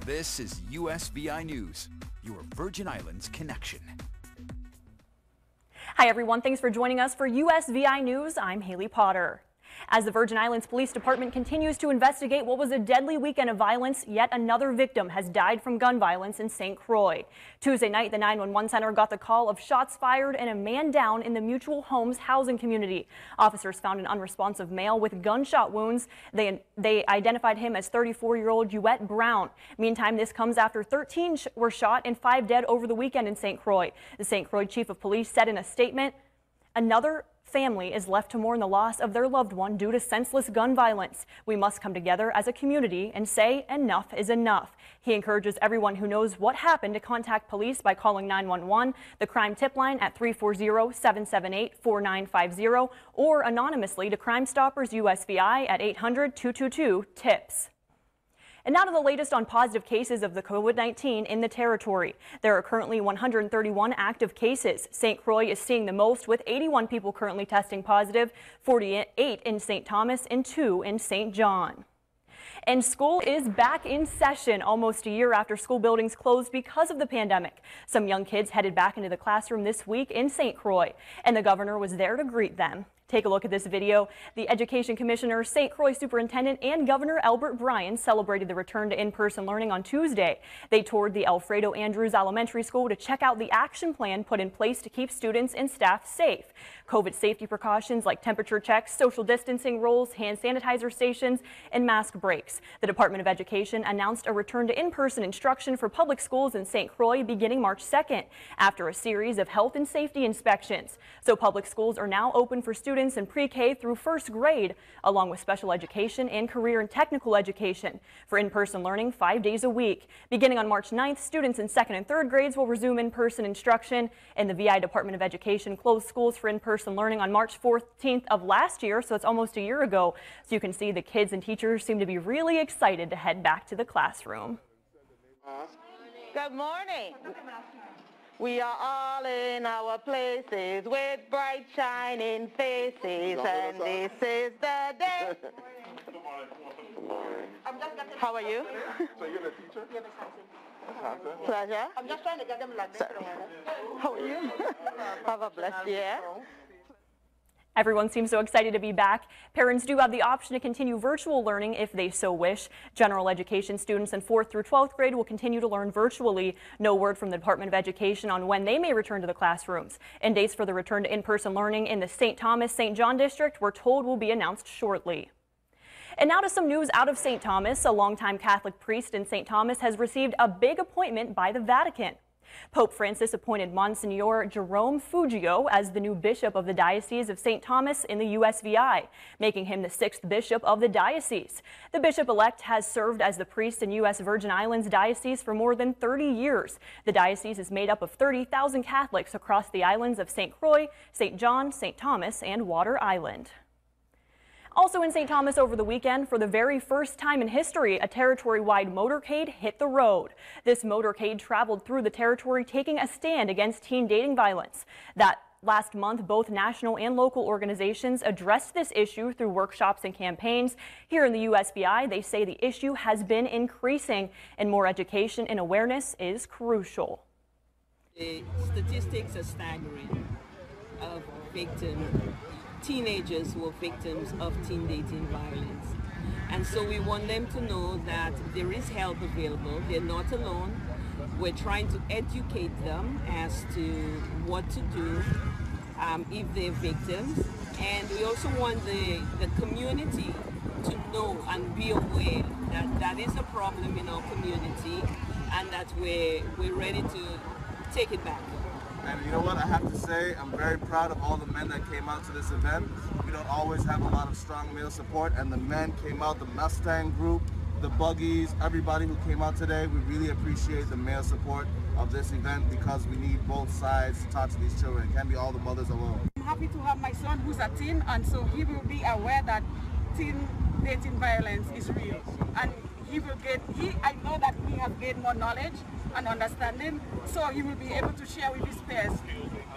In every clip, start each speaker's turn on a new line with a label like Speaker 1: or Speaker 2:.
Speaker 1: This is USVI News, your Virgin Islands connection.
Speaker 2: Hi everyone, thanks for joining us for USVI News. I'm Haley Potter. As the Virgin Islands Police Department continues to investigate what was a deadly weekend of violence, yet another victim has died from gun violence in St. Croix. Tuesday night, the 911 center got the call of shots fired and a man down in the Mutual Homes housing community. Officers found an unresponsive male with gunshot wounds. They identified him as 34-year-old Uette Brown. Meantime, this comes after 13 were shot and 5 dead over the weekend in St. Croix. The St. Croix Chief of Police said in a statement, "Another family is left to mourn the loss of their loved one due to senseless gun violence. We must come together as a community and say enough is enough." He encourages everyone who knows what happened to contact police by calling 911, the crime tip line at 340-778-4950, or anonymously to Crime Stoppers USVI at 800-222-TIPS. And now to the latest on positive cases of the COVID-19 in the territory. There are currently 131 active cases. St. Croix is seeing the most, with 81 people currently testing positive, 48 in St. Thomas and 2 in St. John. And school is back in session almost a year after school buildings closed because of the pandemic. Some young kids headed back into the classroom this week in St. Croix, and the governor was there to greet them. Take a look at this video. The Education Commissioner, St. Croix Superintendent, and Governor Albert Bryan celebrated the return to in-person learning on Tuesday. They toured the Alfredo Andrews Elementary School to check out the action plan put in place to keep students and staff safe. COVID safety precautions like temperature checks, social distancing rules, hand sanitizer stations, and mask breaks. The Department of Education announced a return to in-person instruction for public schools in St. Croix beginning March 2nd, after a series of health and safety inspections. So public schools are now open for students in pre-K through first grade, along with special education and career and technical education, for in-person learning 5 days a week. Beginning on March 9th, students in second and third grades will resume in-person instruction, and the VI Department of Education closed schools for in-person learning on March 14th of last year, so it's almost a year ago. So you can see the kids and teachers seem to be really excited to head back to the classroom.
Speaker 3: Good morning. We are all in our places with bright shining faces, and this is the day. How are you?
Speaker 4: So you're the teacher?
Speaker 3: Pleasure.
Speaker 4: I'm just trying to get them like this.
Speaker 3: How are you? Have a blessed year.
Speaker 2: Everyone seems so excited to be back. Parents do have the option to continue virtual learning if they so wish. General education students in 4th through 12th grade will continue to learn virtually. No word from the Department of Education on when they may return to the classrooms. And dates for the return to in-person learning in the St. Thomas, St. John district, we're told, will be announced shortly. And now to some news out of St. Thomas. A longtime Catholic priest in St. Thomas has received a big appointment by the Vatican. Pope Francis appointed Monsignor Jerome Fugio as the new bishop of the Diocese of St. Thomas in the USVI, making him the 6th bishop of the diocese. The bishop-elect has served as the priest in U.S. Virgin Islands Diocese for more than 30 years. The diocese is made up of 30,000 Catholics across the islands of St. Croix, St. John, St. Thomas, and Water Island. Also in St. Thomas over the weekend, for the very first time in history, a territory-wide motorcade hit the road. This motorcade traveled through the territory, taking a stand against teen dating violence. That last month, both national and local organizations addressed this issue through workshops and campaigns. Here in the USVI, they say the issue has been increasing, and more education and awareness is crucial.
Speaker 5: The statistics are staggering of teenagers who are victims of teen dating violence. And so we want them to know that there is help available. They're not alone. We're trying to educate them as to what to do if they're victims. And we also want the community to know and be aware that that is a problem in our community, and that we're ready to take it back.
Speaker 4: And you know what, I have to say, I'm very proud of all the men that came out to this event. We don't always have a lot of strong male support, and the men came out, the Mustang group, the buggies, everybody who came out today. We really appreciate the male support of this event, because we need both sides to talk to these children. It can't be all the mothers alone.
Speaker 6: I'm happy to have my son who's a teen, and so he will be aware that teen dating violence is real. And he will get, I know that he has gained more knowledge and understanding, so he will be able to share with his peers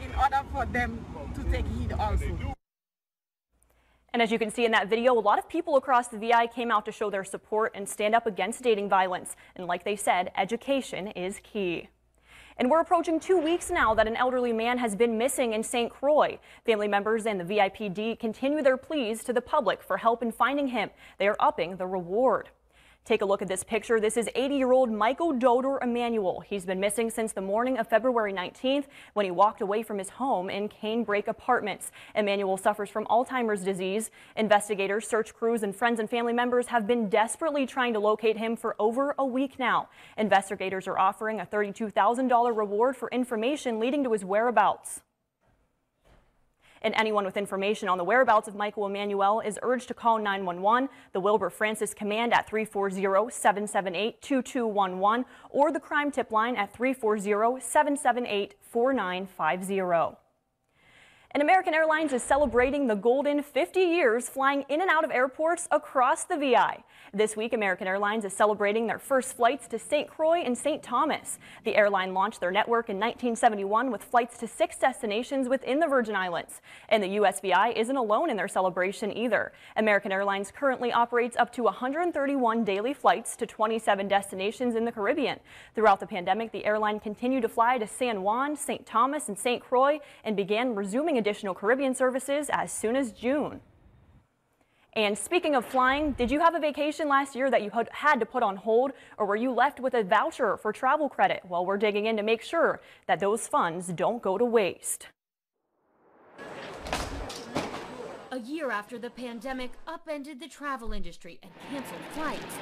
Speaker 6: in order for them to take heed also.
Speaker 2: And as you can see in that video, a lot of people across the VI came out to show their support and stand up against dating violence. And like they said, education is key. And we're approaching 2 weeks now that an elderly man has been missing in St. Croix. Family members and the VIPD continue their pleas to the public for help in finding him. They are upping the reward. Take a look at this picture. This is 80-year-old Michael Dodor Emanuel. He's been missing since the morning of February 19th when he walked away from his home in Canebrake Apartments. Emanuel suffers from Alzheimer's disease. Investigators, search crews, and friends and family members have been desperately trying to locate him for over a week now. Investigators are offering a $32,000 reward for information leading to his whereabouts. And anyone with information on the whereabouts of Michael Emanuel is urged to call 911, the Wilbur Francis Command at 340-778-2211, or the crime tip line at 340-778-4950. And American Airlines is celebrating the golden 50 years flying in and out of airports across the VI. This week, American Airlines is celebrating their first flights to St. Croix and St. Thomas. The airline launched their network in 1971 with flights to 6 destinations within the Virgin Islands. And the USVI isn't alone in their celebration either. American Airlines currently operates up to 131 daily flights to 27 destinations in the Caribbean. Throughout the pandemic, the airline continued to fly to San Juan, St. Thomas, and St. Croix and began resuming additional Caribbean services as soon as June. And speaking of flying, did you have a vacation last year that you had to put on hold, or were you left with a voucher for travel credit? Well, we're digging in to make sure that those funds don't go to waste.
Speaker 7: A year after the pandemic upended the travel industry and canceled flights,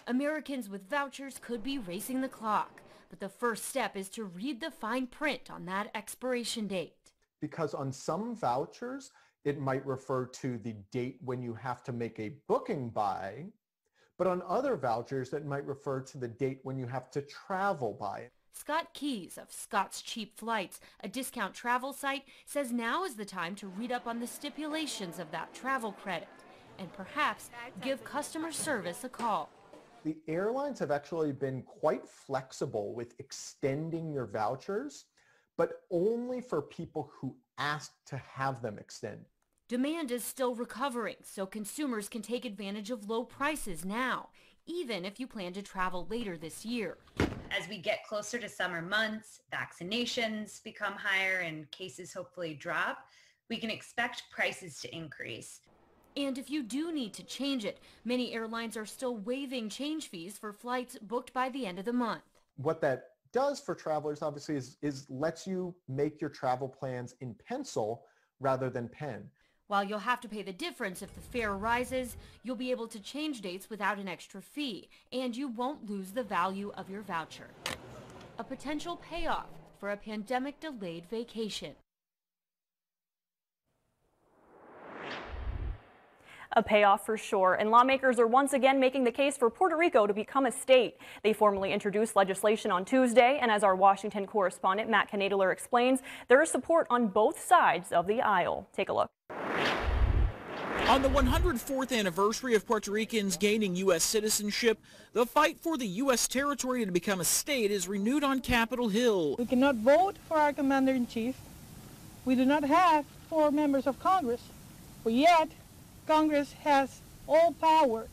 Speaker 7: Americans with vouchers could be racing the clock. But the first step is to read the fine print on that expiration date.
Speaker 8: Because on some vouchers, it might refer to the date when you have to make a booking by, but on other vouchers, it might refer to the date when you have to travel by.
Speaker 7: Scott Keys of Scott's Cheap Flights, a discount travel site, says now is the time to read up on the stipulations of that travel credit and perhaps give customer service a call.
Speaker 8: The airlines have actually been quite flexible with extending your vouchers, but only for people who ask to have them extended.
Speaker 7: Demand is still recovering, so consumers can take advantage of low prices now, even if you plan to travel later this year.
Speaker 9: As we get closer to summer months, vaccinations become higher and cases hopefully drop, we can expect prices to increase.
Speaker 7: And if you do need to change it, many airlines are still waiving change fees for flights booked by the end of the month.
Speaker 8: What that does for travelers obviously is lets you make your travel plans in pencil rather than pen.
Speaker 7: While you'll have to pay the difference if the fare rises, you'll be able to change dates without an extra fee, and you won't lose the value of your voucher. A potential payoff for a pandemic-delayed vacation.
Speaker 2: A payoff for sure, and lawmakers are once again making the case for Puerto Rico to become a state. They formally introduced legislation on Tuesday, and as our Washington correspondent Matt Knadler explains, there is support on both sides of the aisle. Take a look.
Speaker 10: On the 104th anniversary of Puerto Ricans gaining U.S. citizenship, the fight for the U.S. territory to become a state is renewed on Capitol Hill.
Speaker 11: We cannot vote for our commander-in-chief. We do not have 4 members of Congress, but yet Congress has all power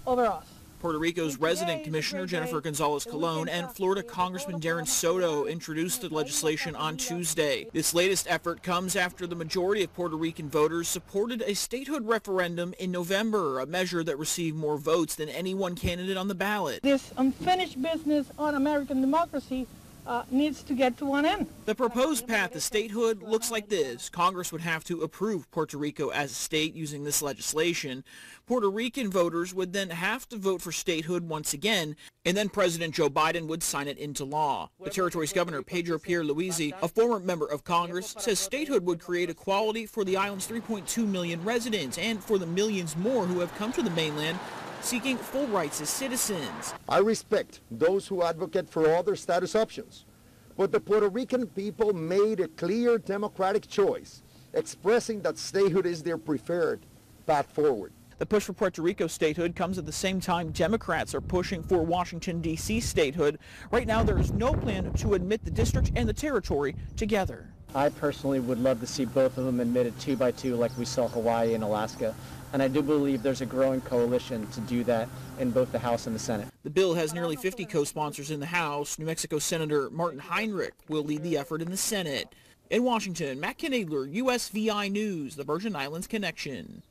Speaker 11: over us.
Speaker 10: Puerto Rico's resident commissioner Jennifer Gonzalez Colon and Florida Congressman Darren Soto introduced the legislation on Tuesday. This latest effort comes after the majority of Puerto Rican voters supported a statehood referendum in November, a measure that received more votes than any one candidate on the ballot.
Speaker 11: This unfinished business on American democracy needs to get to an end.
Speaker 10: The proposed path to statehood looks like this. Congress would have to approve Puerto Rico as a state using this legislation. Puerto Rican voters would then have to vote for statehood once again, and then President Joe Biden would sign it into law. The territory's governor, Pedro Pierluisi, a former member of Congress, says statehood would create equality for the island's 3.2 million residents and for the millions more who have come to the mainland seeking full rights as citizens.
Speaker 12: I respect those who advocate for other status options, but the Puerto Rican people made a clear democratic choice, expressing that statehood is their preferred path forward.
Speaker 10: The push for Puerto Rico statehood comes at the same time Democrats are pushing for Washington, D.C. statehood. Right now, there is no plan to admit the district and the territory together.
Speaker 13: I personally would love to see both of them admitted 2 by 2 like we saw Hawaii and Alaska. And I do believe there's a growing coalition to do that in both the House and the Senate.
Speaker 10: The bill has nearly 50 co-sponsors in the House. New Mexico Senator Martin Heinrich will lead the effort in the Senate. In Washington, Matt Knadler, USVI News, the Virgin Islands Connection.